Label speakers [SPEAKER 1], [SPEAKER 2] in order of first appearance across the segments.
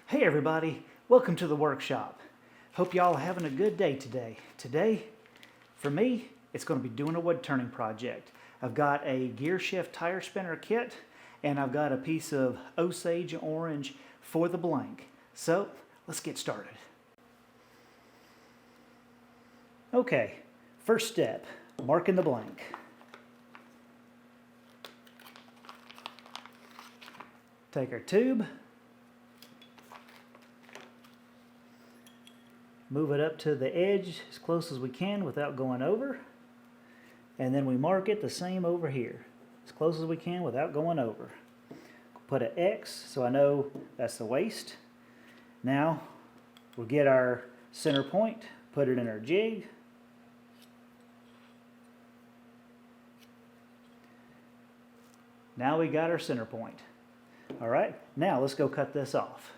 [SPEAKER 1] Hey everybody, welcome to the workshop. Hope y'all are having a good day today. Today, for me, it's going to be doing a wood turning project. I've got a gear shift tire spinner kit and I've got a piece of Osage orange for the blank. So, let's get started. Okay, first step, marking the blank. Take our tube, move it up to the edge as close as we can without going over, and then we mark it the same over here, as close as we can without going over. Put an X so I know that's the waste. Now we'll get our center point, put it in our jig. Now we got our center point. All right, now let's go cut this off.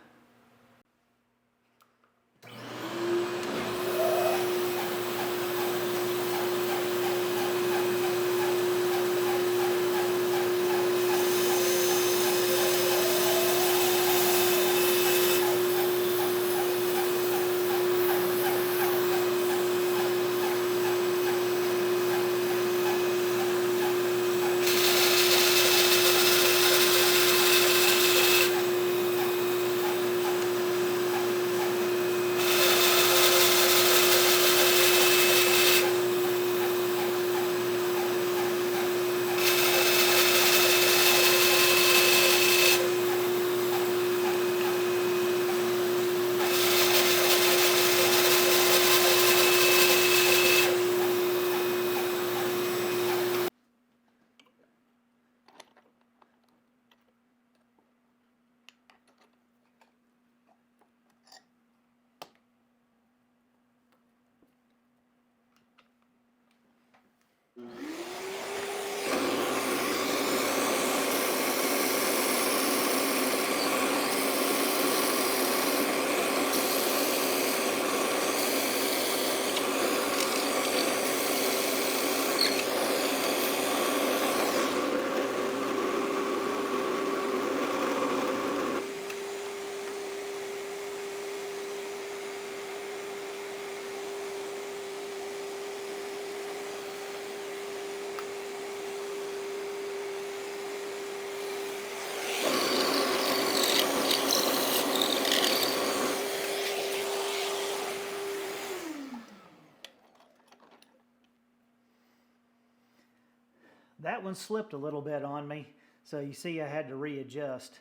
[SPEAKER 1] That one slipped a little bit on me, so you see I had to readjust.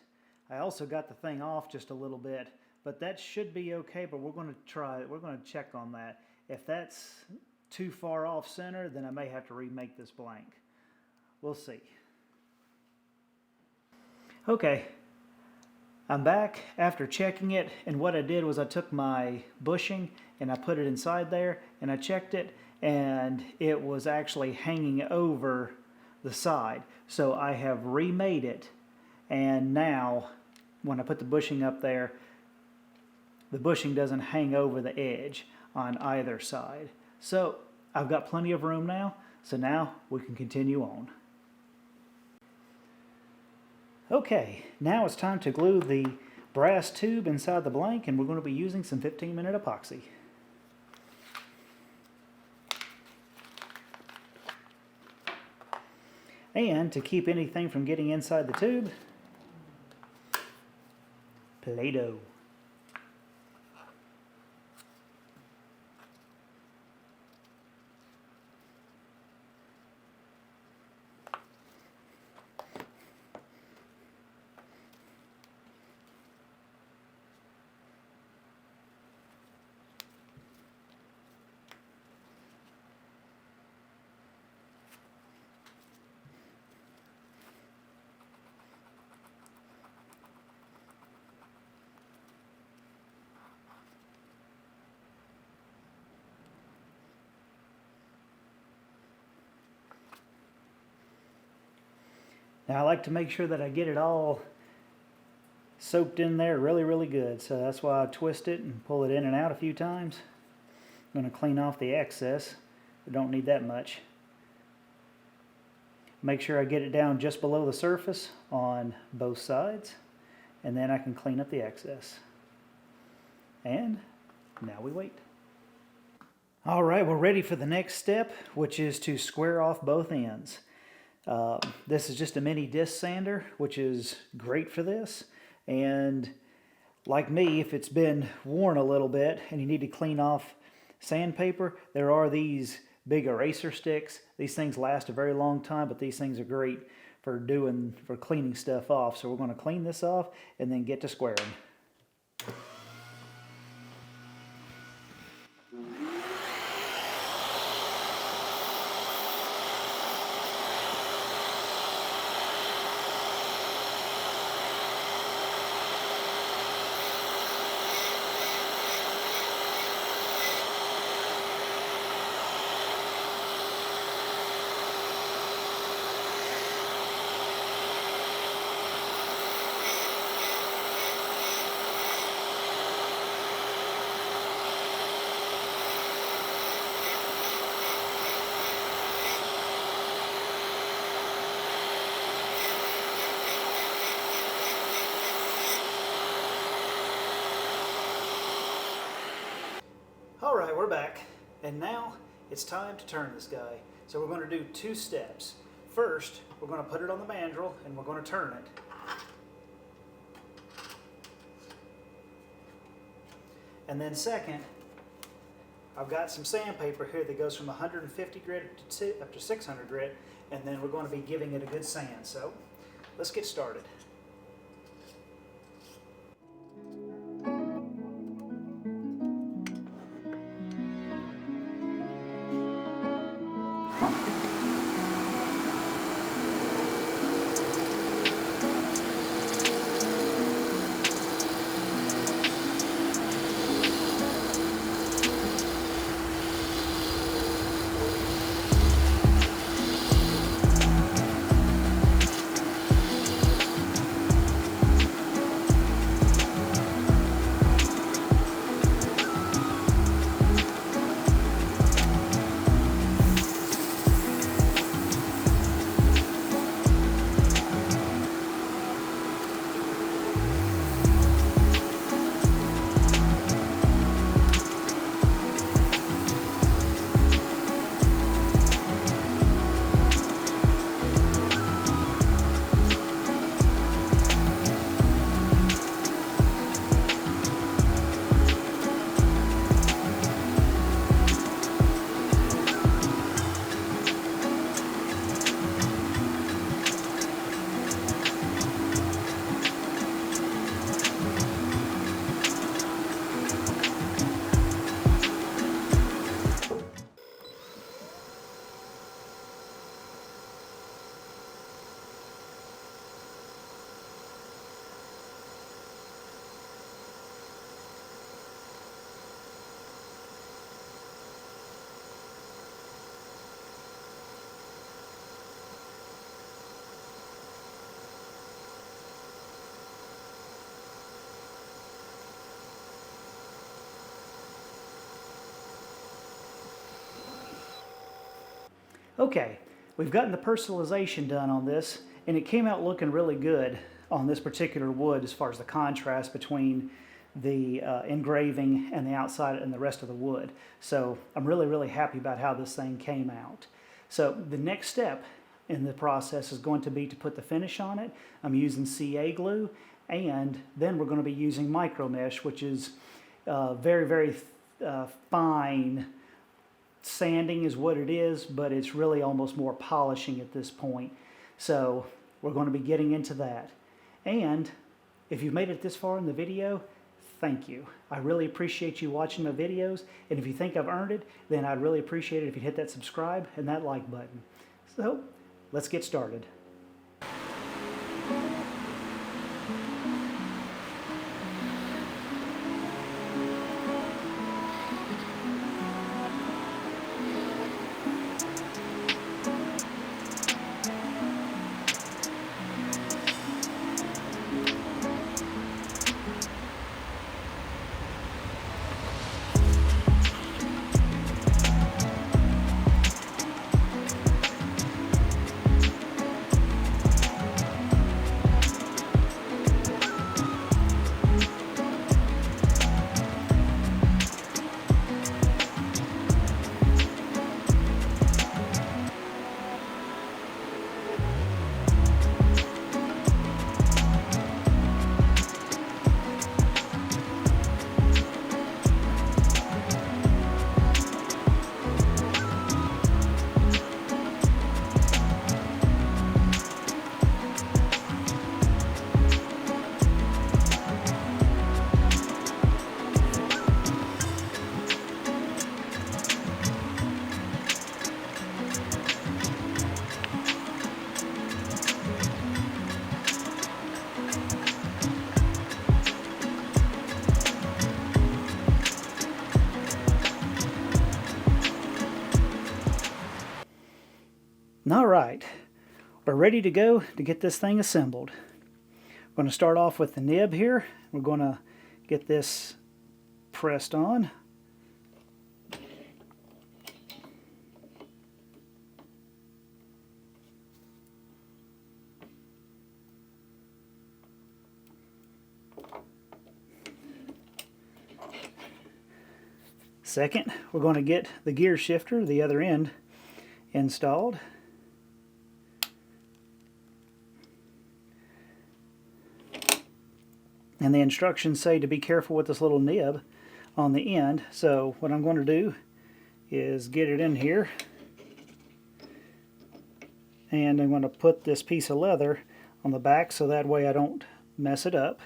[SPEAKER 1] I also got the thing off just a little bit, but that should be okay, but we're going to try it. We're going to check on that. If that's too far off center, then I may have to remake this blank. We'll see. Okay, I'm back after checking it, and what I did was I took my bushing and I put it inside there, and I checked it, and it was actually hanging over the side. So I have remade it, and now when I put the bushing up there, the bushing doesn't hang over the edge on either side. So I've got plenty of room now, so now we can continue on. Okay, now it's time to glue the brass tube inside the blank, and we're going to be using some 15-minute epoxy. And to keep anything from getting inside the tube, Play-Doh. Now I like to make sure that I get it all soaked in there really good, so that's why I twist it and pull it in and out a few times. I'm going to clean off the excess. We don't need that much. Make sure I get it down just below the surface on both sides, and then I can clean up the excess. And now we wait. All right, we're ready for the next step, which is to square off both ends. This is just a mini disc sander, which is great for this. And like me, if it's been worn a little bit and you need to clean off sandpaper, there are these big eraser sticks. These things last a very long time, but these things are great for cleaning stuff off. So we're going to clean this off and then get to squaring. All right, we're back, and now it's time to turn this guy. So we're going to do 2 steps. First, we're going to put it on the mandrel, and we're going to turn it. And then second, I've got some sandpaper here that goes from 150 grit up to 600 grit, and then we're going to be giving it a good sand. So let's get started. Okay, we've gotten the personalization done on this, and it came out looking really good on this particular wood as far as the contrast between the engraving and the outside and the rest of the wood. So I'm really happy about how this thing came out. So the next step in the process is going to be to put the finish on it. I'm using CA glue, and then we're going to be using micro mesh, which is very fine. Sanding is what it is, but it's really almost more polishing at this point. So we're going to be getting into that. And if you've made it this far in the video, thank you. I really appreciate you watching my videos, and if you think I've earned it, then I'd really appreciate it if you hit that subscribe and that like button. So let's get started. Alright, we're ready to go to get this thing assembled. We're going to start off with the nib here. We're going to get this pressed on. Second, we're going to get the gear shifter, the other end, installed. And the instructions say to be careful with this little nib on the end. So what I'm going to do is get it in here. And I'm going to put this piece of leather on the back so that way I don't mess it up.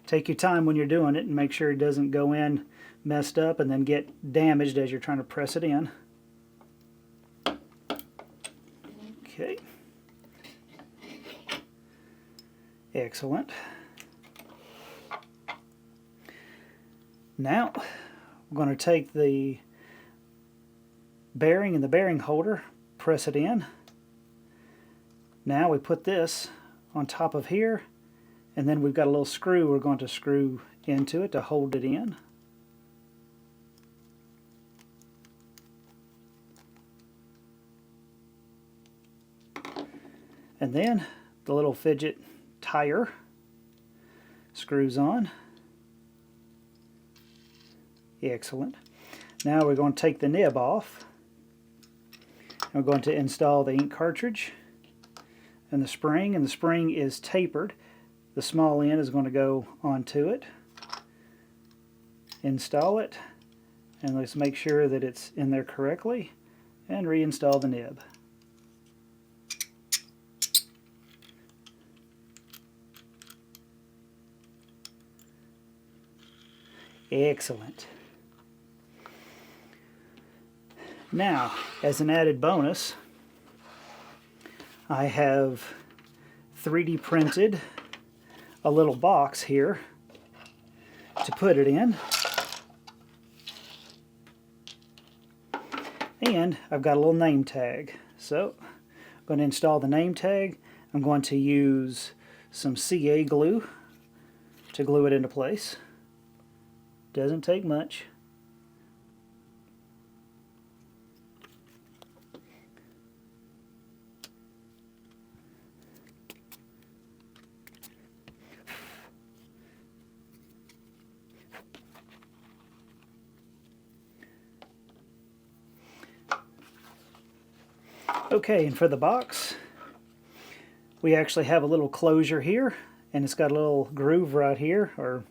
[SPEAKER 1] Take your time when you're doing it and make sure it doesn't go in messed up and then get damaged as you're trying to press it in. Okay. Excellent. Now, we're going to take the bearing and the bearing holder, press it in. Now we put this on top of here, and then we've got a little screw we're going to screw into it to hold it in. And then the little fidget tire screws on. Excellent. Now we're going to take the nib off. We're going to install the ink cartridge and the spring is tapered. The small end is going to go onto it. Install it, and let's make sure that it's in there correctly, and reinstall the nib. Excellent. Now, as an added bonus, I have 3D printed a little box here to put it in. And I've got a little name tag. So I'm going to install the name tag. I'm going to use some CA glue to glue it into place. Doesn't take much. Okay, and for the box, we actually have a little closure here, and it's got a little groove right here, or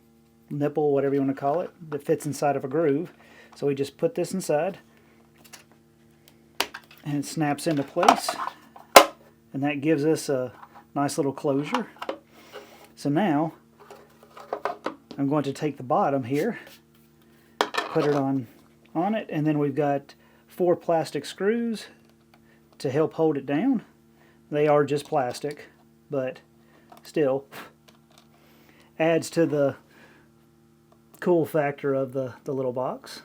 [SPEAKER 1] nipple, whatever you want to call it, that fits inside of a groove. So we just put this inside, and it snaps into place, and that gives us a nice little closure. So now, I'm going to take the bottom here, put it on it, and then we've got 4 plastic screws to help hold it down. They are just plastic, but still adds to the cool factor of the little box.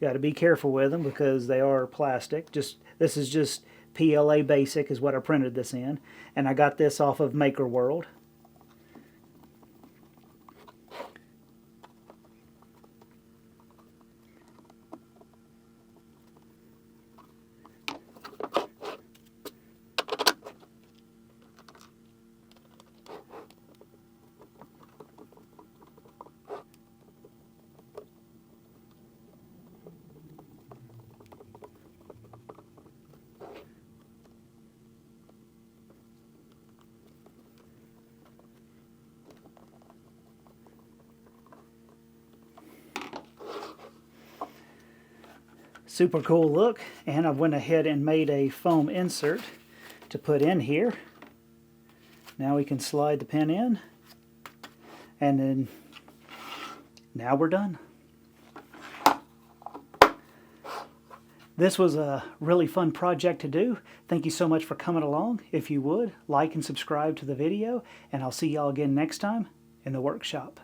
[SPEAKER 1] Got to be careful with them because they are plastic. This is just PLA Basic is what I printed this in, and I got this off of Maker World. Super cool look, and I went ahead and made a foam insert to put in here. Now we can slide the pin in, and then now we're done. This was a really fun project to do. Thank you so much for coming along. If you would, like and subscribe to the video, and I'll see y'all again next time in the workshop.